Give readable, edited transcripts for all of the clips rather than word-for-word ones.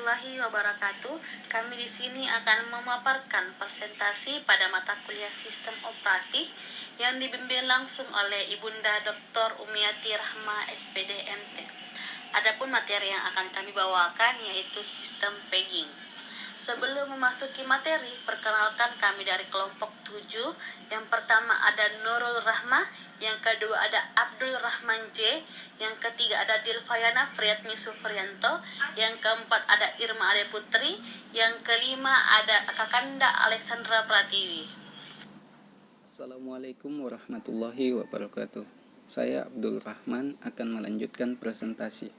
warahmatullahi wabarakatuh. Kami di sini akan memaparkan presentasi pada mata kuliah Sistem Operasi yang dibimbing langsung oleh Ibunda Dr. Umiati Rahma SPD MT. Adapun materi yang akan kami bawakan yaitu sistem pegging. Sebelum memasuki materi, perkenalkan kami dari kelompok 7. Yang pertama ada Nurul Rahma, yang kedua ada Abdul Rahman J, yang ketiga ada Dilfayana Friatmi Sufrianto, yang keempat ada Irma Ade Putri, yang kelima ada Kakanda Alexandra Pratiwi. Assalamualaikum warahmatullahi wabarakatuh. Saya Abdul Rahman akan melanjutkan presentasi.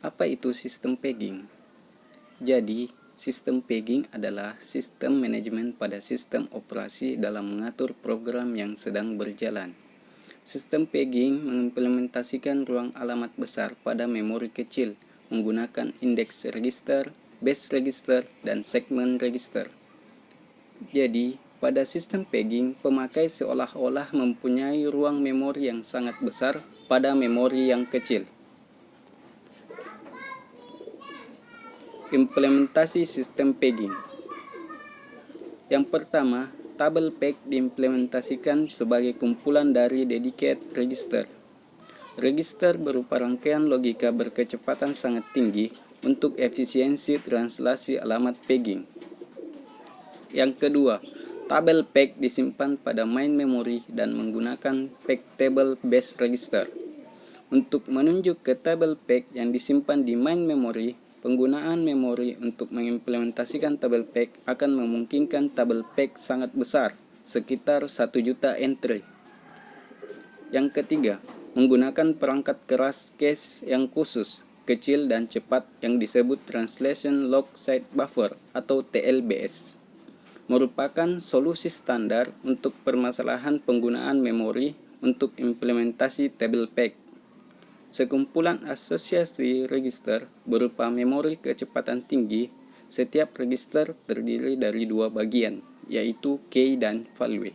Apa itu sistem pegging? Jadi, sistem pegging adalah sistem manajemen pada sistem operasi dalam mengatur program yang sedang berjalan. Sistem pegging mengimplementasikan ruang alamat besar pada memori kecil menggunakan indeks register, base register, dan segmen register. Jadi, pada sistem pegging, pemakai seolah-olah mempunyai ruang memori yang sangat besar pada memori yang kecil. Implementasi sistem pegging. Yang pertama, tabel peg diimplementasikan sebagai kumpulan dari dedicated register. Register berupa rangkaian logika berkecepatan sangat tinggi untuk efisiensi translasi alamat pegging. Yang kedua, tabel peg disimpan pada main memory dan menggunakan peg table base register. Untuk menunjuk ke tabel peg yang disimpan di main memory, penggunaan memori untuk mengimplementasikan tabel peg akan memungkinkan tabel peg sangat besar, sekitar 1 juta entry. Yang ketiga, menggunakan perangkat keras cache yang khusus, kecil dan cepat yang disebut Translation Lock Site Buffer atau TLBS. Merupakan solusi standar untuk permasalahan penggunaan memori untuk implementasi tabel peg. Sekumpulan asosiasi register berupa memori kecepatan tinggi. Setiap register terdiri dari 2 bagian, yaitu key dan value.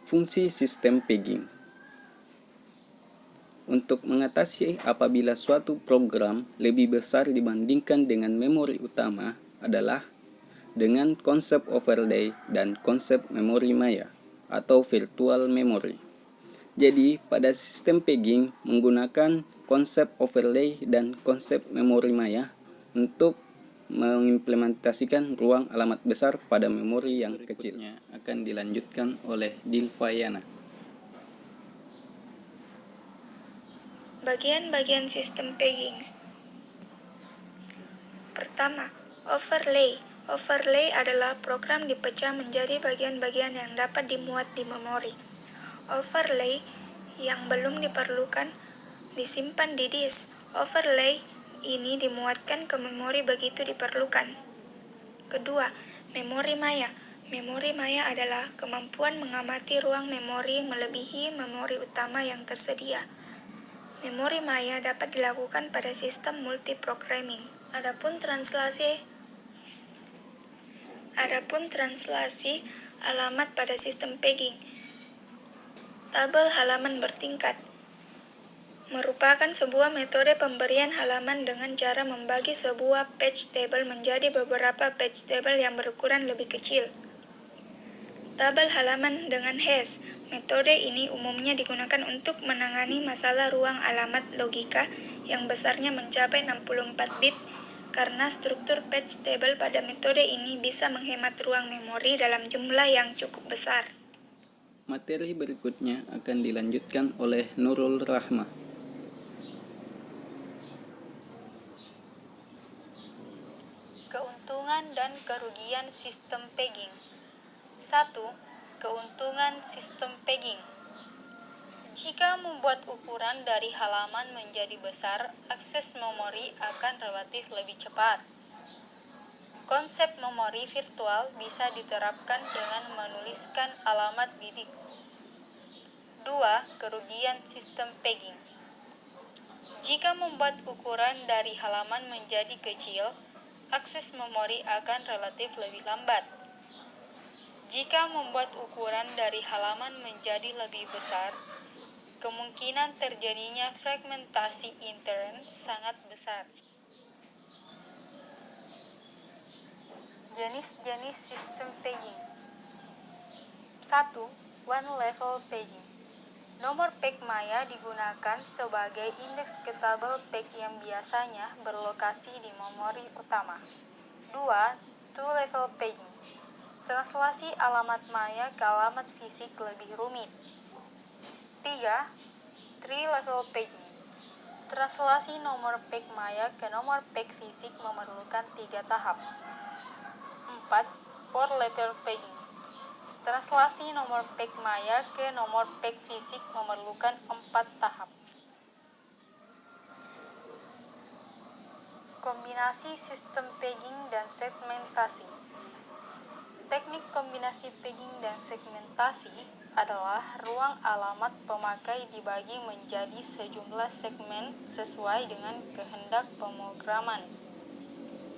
Fungsi sistem pegging. Untuk mengatasi apabila suatu program lebih besar dibandingkan dengan memori utama adalah dengan konsep overlay dan konsep memori maya atau virtual memory. Jadi, pada sistem pegging menggunakan konsep overlay dan konsep memori maya untuk mengimplementasikan ruang alamat besar pada memori yang kecilnya akan dilanjutkan oleh Dilfayana. Bagian-bagian sistem pegging. Pertama, overlay. Overlay adalah program dipecah menjadi bagian-bagian yang dapat dimuat di memori. Overlay yang belum diperlukan disimpan di disk. Overlay ini dimuatkan ke memori begitu diperlukan. Kedua, memori maya. Memori maya adalah kemampuan mengamati ruang memori melebihi memori utama yang tersedia. Memori maya dapat dilakukan pada sistem multiprogramming. Adapun translasi alamat pada sistem pegging. Tabel halaman bertingkat merupakan sebuah metode pemberian halaman dengan cara membagi sebuah page table menjadi beberapa page table yang berukuran lebih kecil. Tabel halaman dengan hash. Metode ini umumnya digunakan untuk menangani masalah ruang alamat logika yang besarnya mencapai 64 bit karena struktur page table pada metode ini bisa menghemat ruang memori dalam jumlah yang cukup besar. Materi berikutnya akan dilanjutkan oleh Nurul Rahma. Keuntungan dan kerugian sistem pegging. 1. Keuntungan sistem pegging. Jika membuat ukuran dari halaman menjadi besar, akses memori akan relatif lebih cepat. Konsep memori virtual bisa diterapkan dengan menuliskan alamat di disk. 2. Kerugian sistem pegging. Jika membuat ukuran dari halaman menjadi kecil, akses memori akan relatif lebih lambat. Jika membuat ukuran dari halaman menjadi lebih besar, kemungkinan terjadinya fragmentasi intern sangat besar. Jenis-jenis sistem paging. 1. One level paging. Nomor peg maya digunakan sebagai indeks ke tabel peg yang biasanya berlokasi di memori utama. 2. Two level paging. Translasi alamat maya ke alamat fisik lebih rumit. 3. Three level paging. Translasi nomor peg maya ke nomor peg fisik memerlukan 3 tahap. 4. Four level paging. Translasi nomor peg maya ke nomor peg fisik memerlukan 4 tahap. Kombinasi sistem paging dan segmentasi. Teknik kombinasi paging dan segmentasi adalah ruang alamat pemakai dibagi menjadi sejumlah segmen sesuai dengan kehendak pemrograman.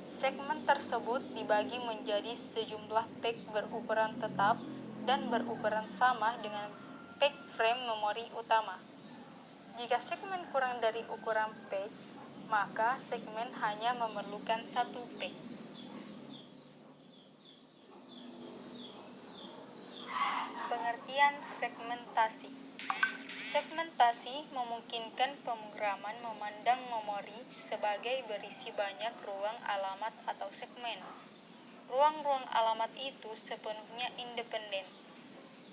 Segmen tersebut dibagi menjadi sejumlah peg berukuran tetap dan berukuran sama dengan peg frame memori utama. Jika segmen kurang dari ukuran peg, maka segmen hanya memerlukan 1 peg. Pengertian segmentasi. Segmentasi memungkinkan pemrograman memandang memori sebagai berisi banyak ruang alamat atau segmen. Ruang-ruang alamat itu sepenuhnya independen.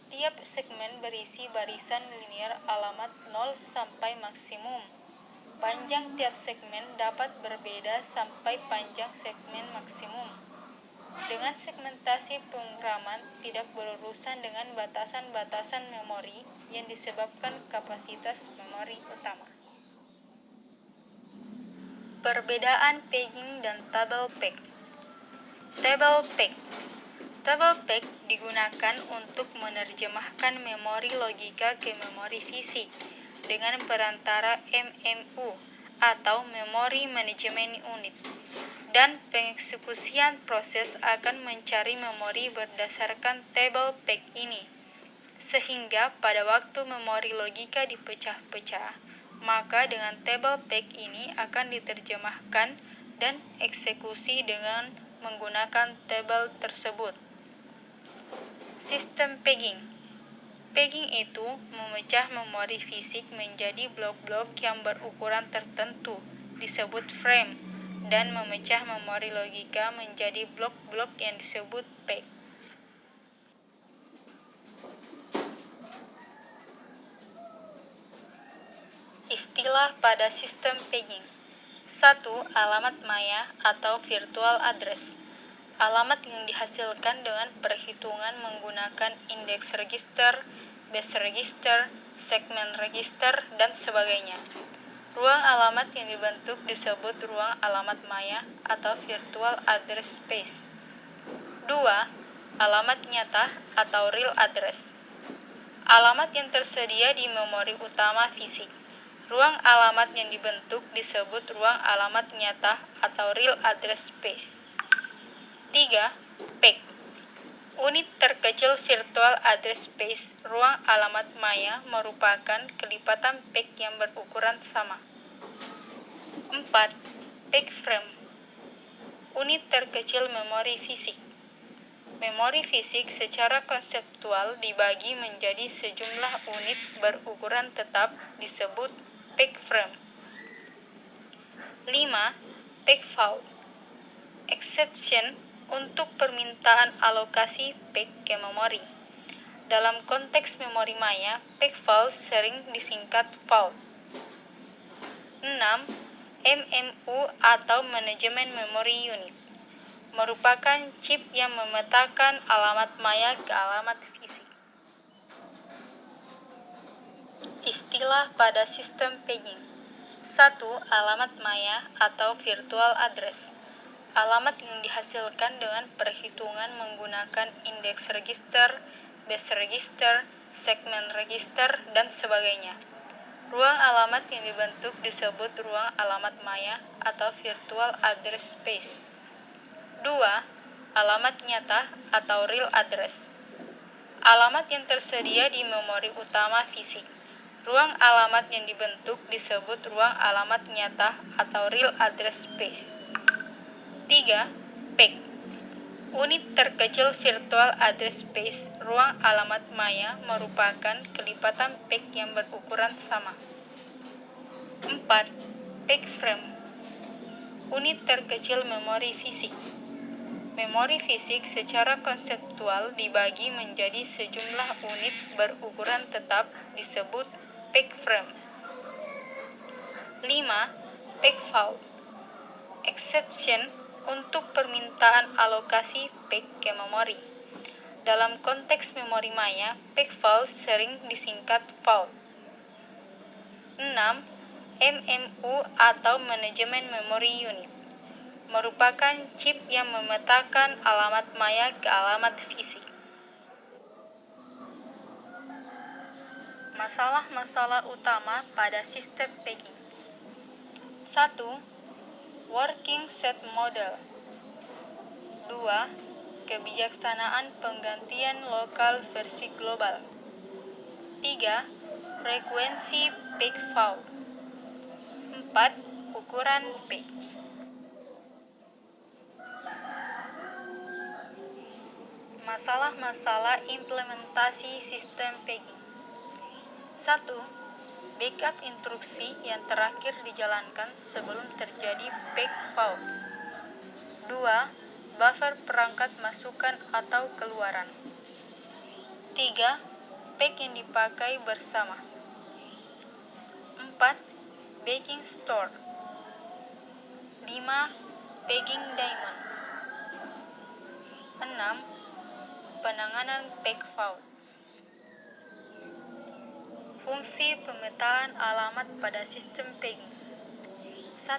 Tiap segmen berisi barisan linear alamat 0 sampai maksimum. Panjang tiap segmen dapat berbeda sampai panjang segmen maksimum. Dengan segmentasi pemrograman tidak berurusan dengan batasan-batasan memori yang disebabkan kapasitas memori utama. Perbedaan paging dan tabel peg. Tabel peg. Tabel peg digunakan untuk menerjemahkan memori logika ke memori fisik dengan perantara MMU atau Memory Management Unit. Dan pengeksekusian proses akan mencari memori berdasarkan tabel peg ini, sehingga pada waktu memori logika dipecah-pecah, maka dengan tabel peg ini akan diterjemahkan dan eksekusi dengan menggunakan tabel tersebut. Sistem paging. Paging itu memecah memori fisik menjadi blok-blok yang berukuran tertentu, disebut frame, dan memecah memori logika menjadi blok-blok yang disebut peg. Istilah pada sistem paging. 1. Alamat maya atau virtual address. Alamat yang dihasilkan dengan perhitungan menggunakan indeks register, base register, segmen register, dan sebagainya. Ruang alamat yang dibentuk disebut ruang alamat maya atau virtual address space. 2. Alamat nyata atau real address. Alamat yang tersedia di memori utama fisik. Ruang alamat yang dibentuk disebut ruang alamat nyata atau real address space. 3. PEG. Unit terkecil virtual address space ruang alamat maya merupakan kelipatan PEG yang berukuran sama. 4. PEG frame. Unit terkecil memori fisik. Memori fisik secara konseptual dibagi menjadi sejumlah unit berukuran tetap disebut PEG frame. 5. PEG vault. Exception untuk permintaan alokasi PEG ke memori. Dalam konteks memori maya, PEG vault sering disingkat vault. 6. MMU atau Management Memory Unit merupakan chip yang memetakan alamat maya ke alamat fisik. Istilah pada sistem paging. 1. Alamat maya atau virtual address. Alamat yang dihasilkan dengan perhitungan menggunakan indeks register, base register, segmen register, dan sebagainya. Ruang alamat yang dibentuk disebut ruang alamat maya atau virtual address space. 2. Alamat nyata atau real address. Alamat yang tersedia di memori utama fisik. Ruang alamat yang dibentuk disebut ruang alamat nyata atau real address space. 3. PAC. Unit terkecil virtual address space. Ruang alamat maya merupakan kelipatan PAC yang berukuran sama. 4. PAC frame. Unit terkecil memori fisik. Memori fisik secara konseptual dibagi menjadi sejumlah unit berukuran tetap disebut PAC frame. 5. PAC vault. Exception untuk permintaan alokasi PAC ke memori. Dalam konteks memori maya, PAC vault sering disingkat vault. 6. MMU atau Manajemen Memory Unit merupakan chip yang memetakan alamat maya ke alamat fisik. Masalah-masalah utama pada sistem pegging. 1. Working set model. 2. Kebijaksanaan penggantian lokal versi global. 3. Frekuensi PAC vault. 4. Ukuran PAC. Masalah-masalah implementasi sistem pegging. 1. Backup instruksi yang terakhir dijalankan sebelum terjadi PAC vault. 2. Buffer perangkat masukan atau keluaran. 3. PAC yang dipakai bersama. 4. Backing store. 5. Pegging daemon. 6. Penanganan PAC vault. Fungsi pemetaan alamat pada sistem pegging. 1.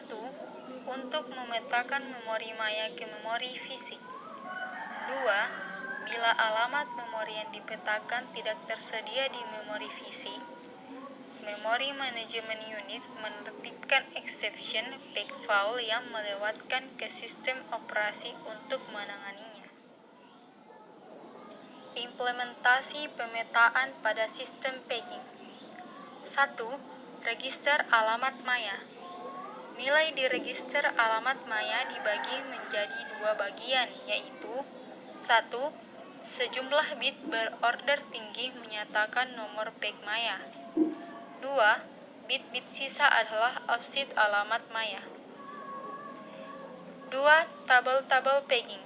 Untuk memetakan memori maya ke memori fisik. 2. Bila alamat memori yang dipetakan tidak tersedia di memori fisik, Memory Management Unit menertibkan exception PAC vault yang melewatkan ke sistem operasi untuk menanganinya. Implementasi pemetaan pada sistem pegging. 1. Register alamat maya. Nilai di register alamat maya dibagi menjadi dua bagian, yaitu 1. Sejumlah bit berorder tinggi menyatakan nomor PAC maya. 2. Bit-bit sisa adalah offset alamat maya. 2. Tabel-tabel pegging.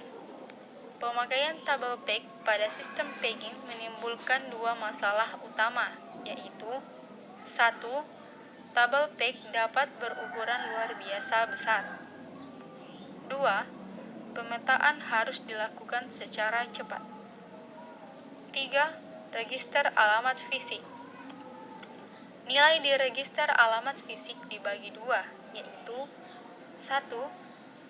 Pemakaian tabel PAC pada sistem pegging menimbulkan dua masalah utama, yaitu 1. Tabel PAC dapat berukuran luar biasa besar. 2. Pemetaan harus dilakukan secara cepat. 3. Register alamat fisik. Nilai di register alamat fisik dibagi dua, yaitu 1.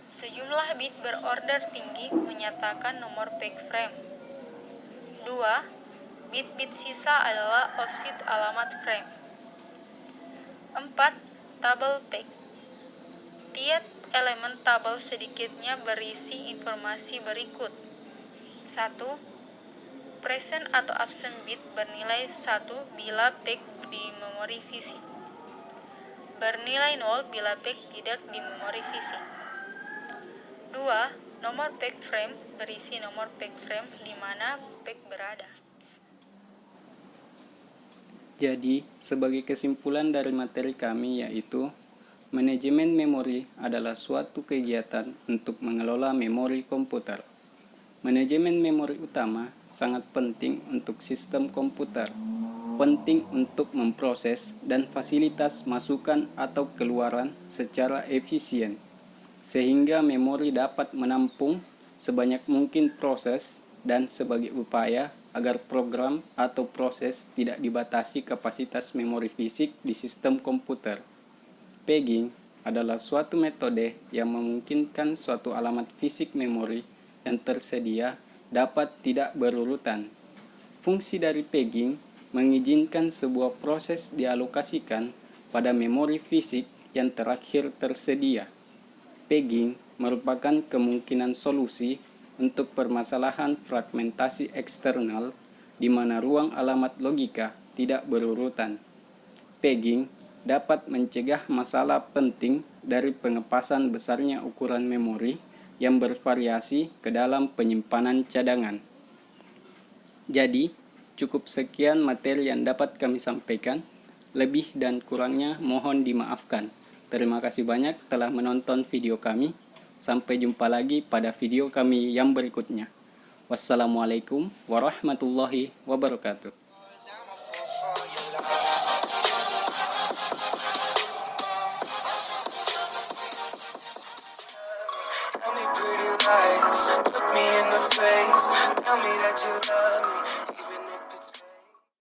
Sejumlah bit berorder tinggi menyatakan nomor PAC frame. 2. Bit-bit sisa adalah offset alamat frame. 4. Tabel PAC. Tiap elemen tabel sedikitnya berisi informasi berikut. 1. Present atau absent bit bernilai 1 bila PAC di memori fisik. Bernilai 0 bila PAC tidak di memori fisik. 2. Nomor PAC frame berisi nomor PAC frame di mana PAC berada. Jadi, sebagai kesimpulan dari materi kami yaitu manajemen memori adalah suatu kegiatan untuk mengelola memori komputer. Manajemen memori utama sangat penting untuk sistem komputer, penting untuk memproses dan fasilitas masukan atau keluaran secara efisien, sehingga memori dapat menampung sebanyak mungkin proses dan sebagai upaya agar program atau proses tidak dibatasi kapasitas memori fisik di sistem komputer. Pegging adalah suatu metode yang memungkinkan suatu alamat fisik memori yang tersedia dapat tidak berurutan. Fungsi dari pegging mengizinkan sebuah proses dialokasikan pada memori fisik yang terakhir tersedia. Pegging merupakan kemungkinan solusi untuk permasalahan fragmentasi eksternal di mana ruang alamat logika tidak berurutan. pegging dapat mencegah masalah penting dari pengepasan besarnya ukuran memori yang bervariasi ke dalam penyimpanan cadangan. Jadi, cukup sekian materi yang dapat kami sampaikan. Lebih dan kurangnya mohon dimaafkan. Terima kasih banyak telah menonton video kami. Sampai jumpa lagi pada video kami yang berikutnya. Wassalamualaikum warahmatullahi wabarakatuh. Tell me pretty lies, look me in the face, tell me that you love me.